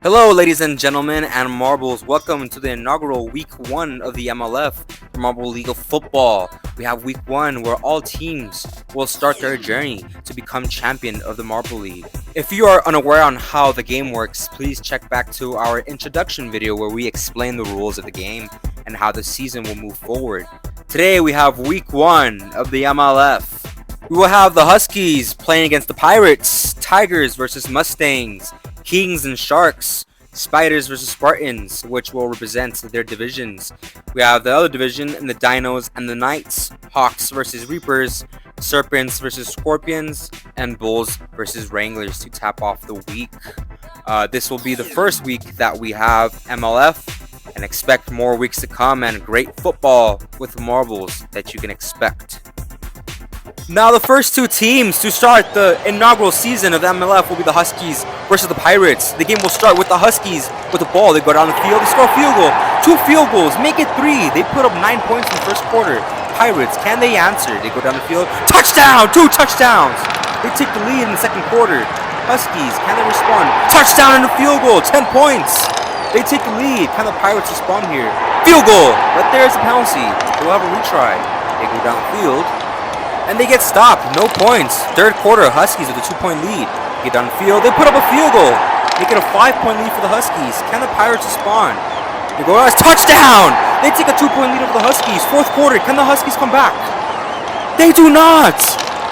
Hello, ladies and gentlemen, and marbles. Welcome to the inaugural week 1 of the MLF, the Marble League of Football. We have week 1 where all teams will start their journey to become champion of the Marble League. If you are unaware on how the game works, please check back to our introduction video where we explain the rules of the game and how the season will move forward. Today we have week 1 of the MLF. We will have the Huskies playing against the Pirates, Tigers versus Mustangs, Kings and Sharks, Spiders versus Spartans, which will represent their divisions. We have the other division in the Dinos and the Knights, Hawks versus Reapers, Serpents versus Scorpions, and Bulls versus Wranglers to tap off the week. This will be the first week that we have MLF, and expect more weeks to come and great football with marbles that you can expect. Now the first two teams to start the inaugural season of the MLF will be the Huskies versus the Pirates. The game will start with the Huskies with the ball. They go down the field, they score a field goal. 2 field goals, make it 3. They put up 9 points in the first quarter. Pirates, can they answer? They go down the field. Touchdown! 2 touchdowns! They take the lead in the second quarter. Huskies, can they respond? Touchdown and a field goal, 10 points! They take the lead. Can the Pirates respond here? Field goal! But there's a penalty. They'll have a retry. They go down the field. And they get stopped, no points. Third quarter, Huskies with a 2-point lead. Get down the field, they put up a field goal. Make it a 5-point lead for the Huskies. Can the Pirates respond? They go, touchdown! They take a 2-point lead over the Huskies. Fourth quarter, can the Huskies come back? They do not!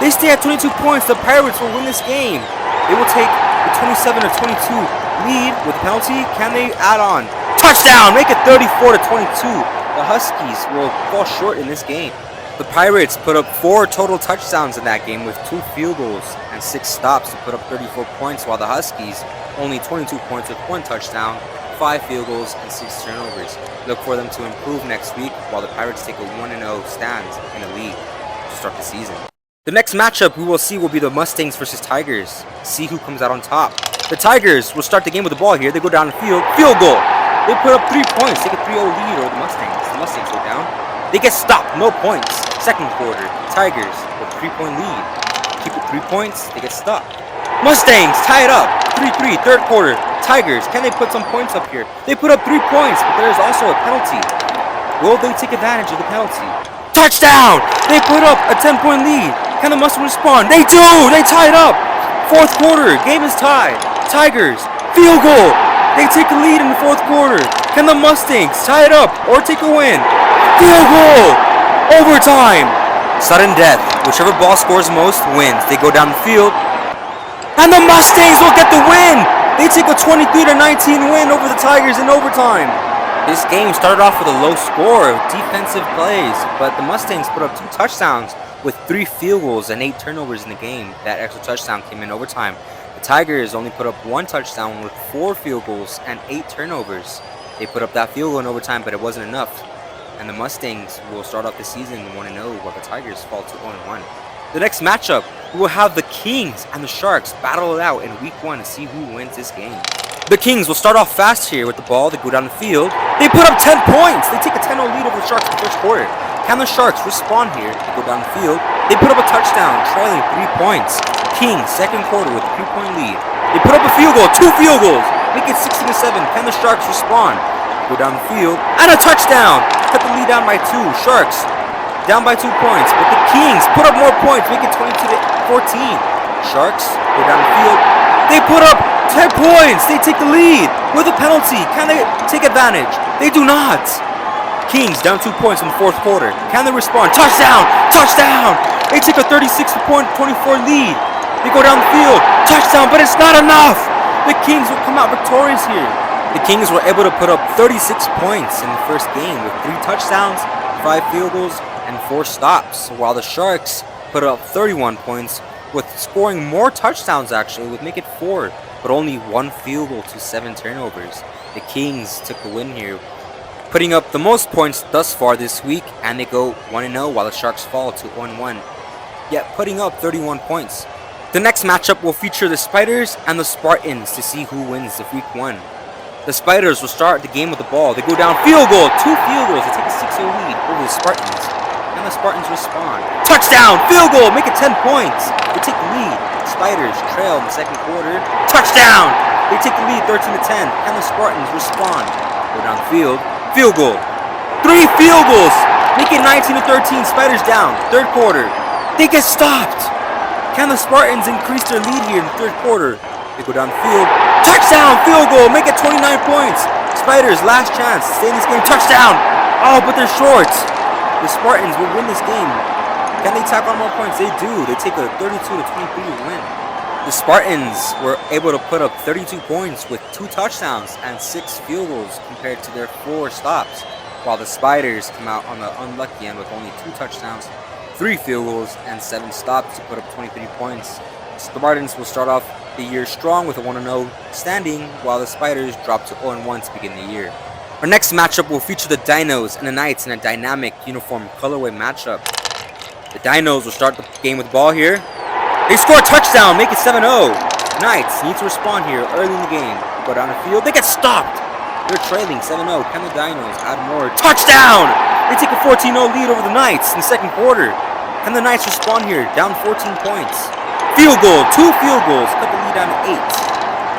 They stay at 22 points. The Pirates will win this game. They will take the 27 to 22 lead with a penalty. Can they add on? Touchdown! Make it 34 to 22. The Huskies will fall short in this game. The Pirates put up 4 total touchdowns in that game with 2 field goals and 6 stops to put up 34 points, while the Huskies only 22 points with 1 touchdown, 5 field goals, and 6 turnovers. Look for them to improve next week while the Pirates take a 1-0 stand in the league to start the season. The next matchup we will see will be the Mustangs versus Tigers. See who comes out on top. The Tigers will start the game with the ball here. They go down the field. Field goal! They put up 3 points. Take a 3-0 lead over the Mustangs. The Mustangs go down. They get stopped. No points. Second quarter, Tigers with a 3-point lead. Keep it 3 points, they get stopped. Mustangs tie it up. 3-3, third quarter. Tigers, can they put some points up here? They put up 3 points, but there is also a penalty. Will they take advantage of the penalty? Touchdown! They put up a 10-point lead. Can the Mustangs respond? They do! They tie it up. Fourth quarter, game is tied. Tigers, field goal. They take a lead in the fourth quarter. Can the Mustangs tie it up or take a win? Field goal! Overtime! Sudden death. Whichever ball scores most wins. They go down the field. And the Mustangs will get the win! They take a 23-19 win over the Tigers in overtime. This game started off with a low score of defensive plays, but the Mustangs put up 2 touchdowns with 3 field goals and 8 turnovers in the game. That extra touchdown came in overtime. The Tigers only put up 1 touchdown with 4 field goals and 8 turnovers. They put up that field goal in overtime, but it wasn't enough. And the Mustangs will start off the season 1-0 while the Tigers fall to 0-1. The next matchup, we will have the Kings and the Sharks battle it out in week 1 to see who wins this game. The Kings will start off fast here with the ball. They go down the field. They put up 10 points. They take a 10-0 lead over the Sharks in the first quarter. Can the Sharks respond here? They go down the field. They put up a touchdown, trailing 3 points. Kings, second quarter with a 3-point lead. They put up a field goal, 2 field goals. Make it 16-7. Can the Sharks respond? Go down the field, and a touchdown! Cut the lead down by 2. Sharks down by 2 points, but the Kings put up more points, make it 22-14. Sharks go down the field. They put up 10 points. They take the lead with a penalty. Can they take advantage? They do not. Kings down 2 points in the fourth quarter. Can they respond? Touchdown! Touchdown! They take a 36-24 lead. They go down the field. Touchdown, but it's not enough. The Kings will come out victorious here. The Kings were able to put up 36 points in the first game with 3 touchdowns, 5 field goals, and 4 stops, while the Sharks put up 31 points with scoring more touchdowns actually, would make it 4, but only 1 field goal to 7 turnovers. The Kings took the win here, putting up the most points thus far this week, and they go 1-0 while the Sharks fall to 1-1, yet putting up 31 points. The next matchup will feature the Spiders and the Spartans to see who wins of week 1. The Spiders will start the game with the ball. They go down field goal, 2 field goals. They take a 6-0 lead over the Spartans. And the Spartans respond. Touchdown, field goal, make it 10 points. They take the lead. Spiders trail in the second quarter. Touchdown! They take the lead 13-10. Can the Spartans respond? Go down the field. Field goal. 3 field goals. Make it 19-13. Spiders down. Third quarter. They get stopped. Can the Spartans increase their lead here in the third quarter? They go down the field. Touchdown. Field goal. Make it 29 points. Spiders last chance. Stay in this game. Touchdown. Oh, but they're short. The Spartans will win this game. Can they tack on more points? They do. They take a 32-23 win. The Spartans were able to put up 32 points with 2 touchdowns and 6 field goals compared to their 4 stops, while the Spiders come out on the unlucky end with only 2 touchdowns, 3 field goals, and 7 stops to put up 23 points. The Spartans will start off the year strong with a 1-0 standing, while the Spiders drop to 0-1 to begin the year. Our next matchup will feature the Dinos and the Knights in a dynamic uniform colorway matchup. The Dinos will start the game with the ball here. They score a touchdown, make it 7-0. Knights need to respond here early in the game. Go down the field, they get stopped. They're trailing 7-0. Can the Dinos add more? Touchdown! They take a 14-0 lead over the Knights in the second quarter. Can the Knights respond here? Down 14 points. Field goal, 2 field goals, cut the lead down to 8.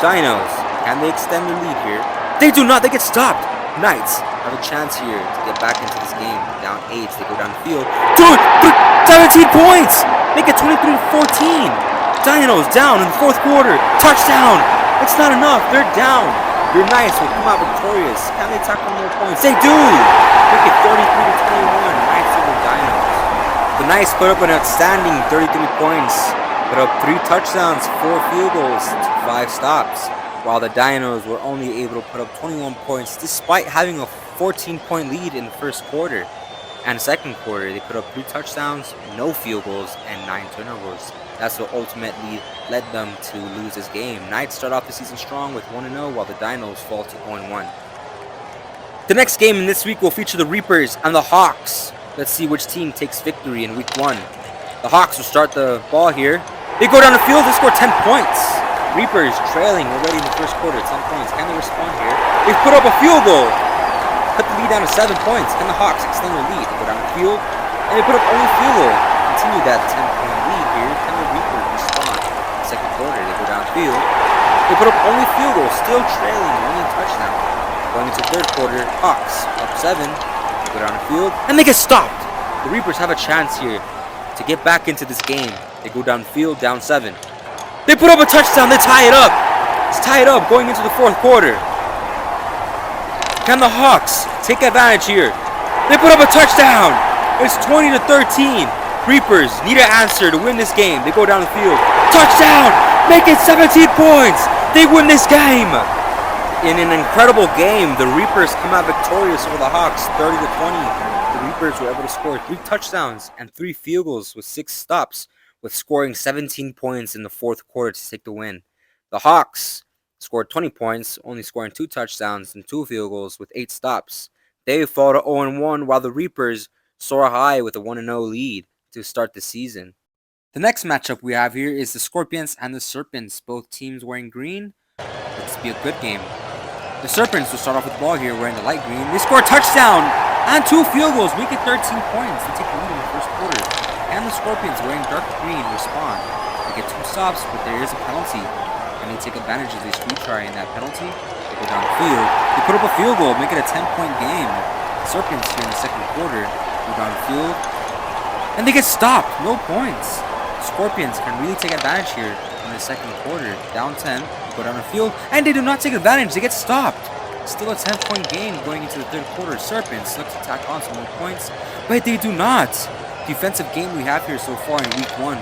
Dinos, can they extend the lead here? They do not, they get stopped. Knights have a chance here to get back into this game. Down 8, they go down the field. 17 points! Make it 23-14. Dinos down in the fourth quarter. Touchdown! It's not enough, they're down. Your Knights will come out victorious. Can they tack on more points? They do! Make it 33-21. Knights over Dinos. The Knights put up an outstanding 33 points. Put up 3 touchdowns, 4 field goals, 5 stops. While the Dinos were only able to put up 21 points despite having a 14-point lead in the first quarter. And the second quarter, they put up 3 touchdowns, no field goals, and 9 turnovers. That's what ultimately led them to lose this game. Knights start off the season strong with 1-0, while the Dinos fall to 0-1. The next game in this week will feature the Reapers and the Hawks. Let's see which team takes victory in week 1. The Hawks will start the ball here. They go down the field, they score 10 points. Reapers trailing already in the first quarter, 10 points. Can they respond here? They've put up a field goal. Cut the lead down to 7 points. Can the Hawks extend their lead? They go down the field, and they put up only field goal. Continue that 10-point lead here. Can the Reapers respond? Second quarter, they go down the field. They put up only field goal, still trailing, only touchdown. Going into third quarter, Hawks up 7. They go down the field, and they get stopped. The Reapers have a chance here to get back into this game. They go down the field, down 7. They put up a touchdown, they tie it up. It's tied up going into the fourth quarter. Can the Hawks take advantage here? They put up a touchdown. It's 20-13. Reapers need an answer to win this game. They go down the field. Touchdown! Make it 17 points. They win this game. In an incredible game, the Reapers come out victorious over the Hawks, 30-20. The Reapers were able to score 3 touchdowns and 3 field goals with 6 stops, with scoring 17 points in the fourth quarter to take the win. The Hawks scored 20 points, only scoring 2 touchdowns and 2 field goals with 8 stops. They fall to 0-1, while the Reapers soar high with a 1-0 lead to start the season. The next matchup we have here is the Scorpions and the Serpents, both teams wearing green. Let's be a good game. The Serpents will start off with the ball here wearing the light green. They score a touchdown and 2 field goals, make it 13 points. They take the lead in the first quarter. And the Scorpions wearing dark green respond. They get 2 stops, but there is a penalty. And they take advantage of this retry in that penalty. They go down the field. They put up a field goal, make it a 10-point game. The Serpents here in the second quarter go down the field. And they get stopped, no points. The Scorpions can really take advantage here in the second quarter. Down 10, they go down the field, and they do not take advantage, they get stopped. Still a 10-point game going into the third quarter. Serpents look to tack on some more points, but they do not. Defensive game we have here so far in week 1.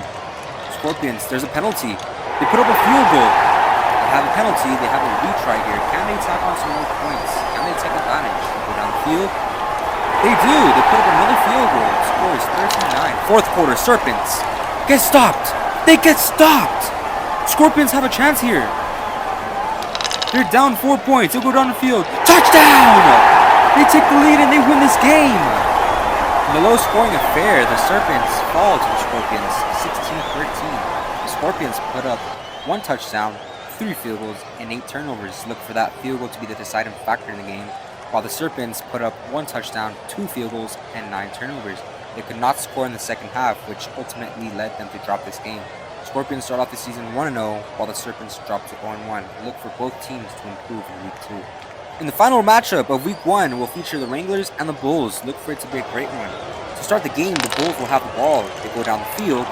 Scorpions, there's a penalty. They put up a field goal. They have a penalty, they have a retry here. Can they tack on some more points? Can they take advantage? Go down the field. They do. They put up another field goal. The score is 13-9. Fourth quarter, Serpents get stopped. They get stopped. Scorpions have a chance here. They're down 4 points. They'll go down the field. Touchdown! They take the lead and they win this game. In the low-scoring affair, the Serpents fall to the Scorpions 16-13. The Scorpions put up 1 touchdown, 3 field goals, and 8 turnovers. Look for that field goal to be the deciding factor in the game, while the Serpents put up 1 touchdown, 2 field goals, and 9 turnovers. They could not score in the second half, which ultimately led them to drop this game. Scorpions start off the season 1-0, while the Serpents drop to 0-1. Look for both teams to improve in Week 2. In the final matchup of Week 1, we'll feature the Wranglers and the Bulls. Look for it to be a great one. To start the game, the Bulls will have the ball. They go down the field.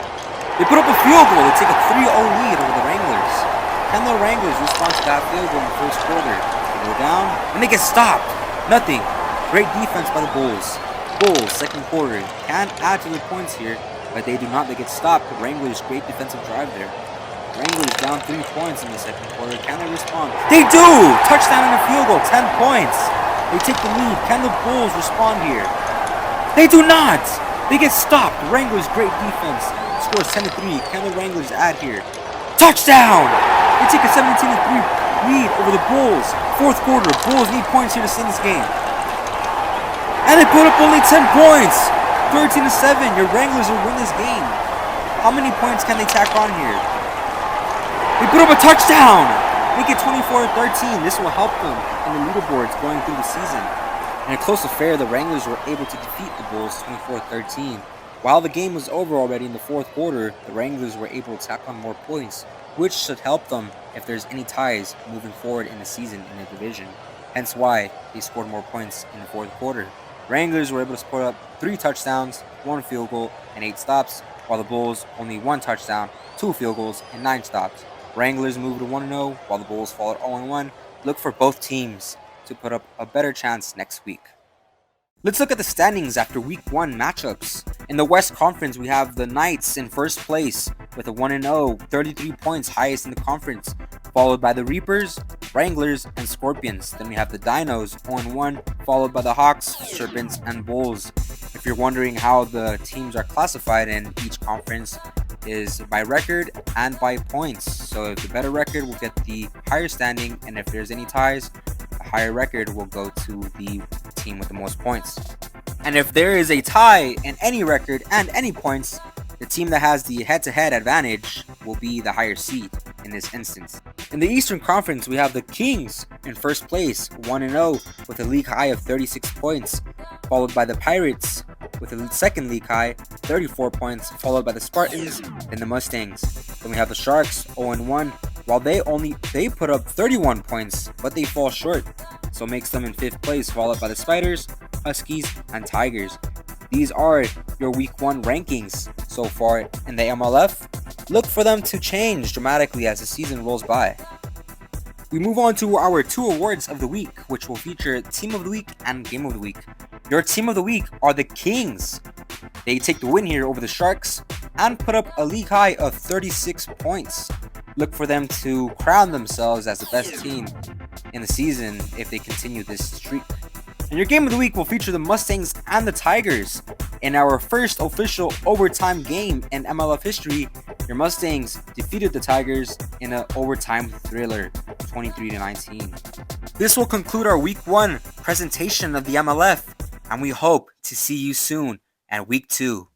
They put up a field goal. They take a 3-0 lead over the Wranglers. Can the Wranglers respond to that field goal in the first quarter? They go down, and they get stopped. Nothing. Great defense by the Bulls. Bulls, second quarter, can add to their points here, but they do not. They get stopped. The Wranglers, great defensive drive there. Wranglers down 3 points in the second quarter. Can they respond? They do! Touchdown and a field goal, 10 points. They take the lead. Can the Bulls respond here? They do not! They get stopped. The Wranglers, great defense. Scores 10-3. Can the Wranglers add here? Touchdown! They take a 17-3 lead over the Bulls. Fourth quarter. Bulls need points here to win this game. And they put up only 10 points. 13-7. Your Wranglers will win this game. How many points can they tack on here? They put up a touchdown. Make it 24-13. This will help them in the leaderboards going through the season. In a close affair, the Wranglers were able to defeat the Bulls 24-13. While the game was over already in the fourth quarter, the Wranglers were able to tack on more points, which should help them if there's any ties moving forward in the season in the division. Hence why they scored more points in the fourth quarter. Wranglers were able to put up 3 touchdowns, 1 field goal, and 8 stops, while the Bulls only 1 touchdown, 2 field goals, and 9 stops. Wranglers moved to 1-0, while the Bulls fall at 0-1. Look for both teams to put up a better chance next week. Let's look at the standings after Week 1 matchups. In the West Conference, we have the Knights in first place with a 1-0, 33 points, highest in the conference, followed by the Reapers, Wranglers, and Scorpions. Then we have the Dinos, 0-1, followed by the Hawks, Serpents, and Bulls. If you're wondering how the teams are classified in each conference, is by record and by points. So the better record will get the higher standing, and if there's any ties, the higher record will go to the team with the most points. And if there is a tie in any record and any points, the team that has the head-to-head advantage will be the higher seed in this instance. In the Eastern Conference, we have the Kings in first place, 1-0 with a league high of 36 points, followed by the Pirates with a second league high, 34 points, followed by the Spartans, then the Mustangs. Then we have the Sharks, 0-1, while they put up 31 points, but they fall short, so makes them in 5th place, followed by the Spiders, Huskies, and Tigers. These are your Week 1 rankings so far in the MLF. Look for them to change dramatically as the season rolls by. We move on to our 2 awards of the week, which will feature Team of the Week and Game of the Week. Your Team of the Week are the Kings. They take the win here over the Sharks and put up a league high of 36 points. Look for them to crown themselves as the best team in the season if they continue this streak. And your Game of the Week will feature the Mustangs and the Tigers. In our first official overtime game in MLF history, your Mustangs defeated the Tigers in an overtime thriller, 23-19. This will conclude our Week 1 presentation of the MLF, and we hope to see you soon at Week 2.